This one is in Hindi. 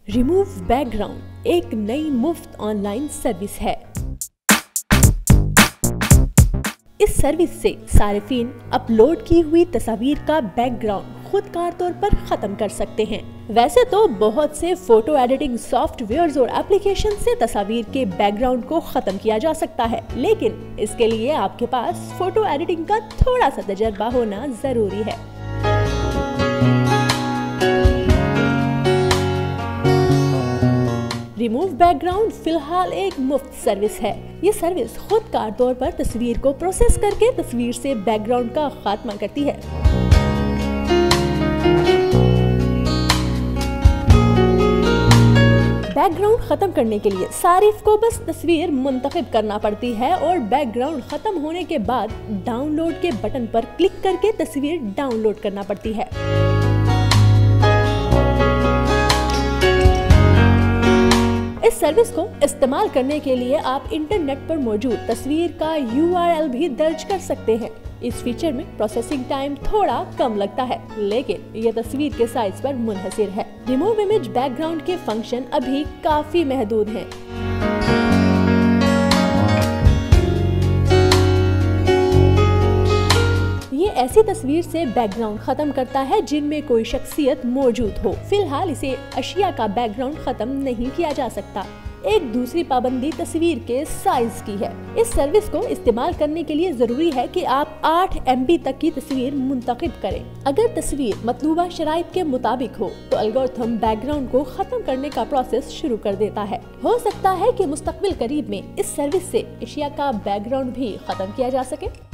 रिमूव बैकग्राउंड एक नई मुफ्त ऑनलाइन सर्विस है। इस सर्विस से सारिफीन अपलोड की हुई तस्वीर का बैकग्राउंड खुदकार तौर पर खत्म कर सकते हैं। वैसे तो बहुत से फोटो एडिटिंग सॉफ्टवेयर्स और एप्लीकेशन से तस्वीर के बैकग्राउंड को खत्म किया जा सकता है, लेकिन इसके लिए आपके पास फोटो एडिटिंग का थोड़ा सा तजर्बा होना जरूरी है। रिमूव बैकग्राउंड फिलहाल एक मुफ्त सर्विस है। ये सर्विस खुदकार तौर पर तस्वीर को प्रोसेस करके तस्वीर से बैकग्राउंड का खात्मा करती है। बैकग्राउंड खत्म करने के लिए सारिफ को बस तस्वीर मुंतखब करना पड़ती है और बैकग्राउंड खत्म होने के बाद डाउनलोड के बटन पर क्लिक करके तस्वीर डाउनलोड करना पड़ती है। इस सर्विस को इस्तेमाल करने के लिए आप इंटरनेट पर मौजूद तस्वीर का URL भी दर्ज कर सकते हैं। इस फीचर में प्रोसेसिंग टाइम थोड़ा कम लगता है, लेकिन यह तस्वीर के साइज पर मुनहसिर है। रिमूव इमेज बैकग्राउंड के फंक्शन अभी काफी महदूद हैं। ये ऐसी तस्वीर से बैकग्राउंड खत्म करता है जिनमें कोई शख्सियत मौजूद हो। फिलहाल इसे अशिया का बैकग्राउंड खत्म नहीं किया जा सकता। एक दूसरी पाबंदी तस्वीर के साइज की है। इस सर्विस को इस्तेमाल करने के लिए जरूरी है कि आप 8 MB तक की तस्वीर मुंतखब करें। अगर तस्वीर मतलूबा शराइत के मुताबिक हो तो एल्गोरिथम बैकग्राउंड को खत्म करने का प्रोसेस शुरू कर देता है। हो सकता है कि मुस्तकबिल करीब में इस सर्विस से अशिया का बैकग्राउंड भी खत्म किया जा सके।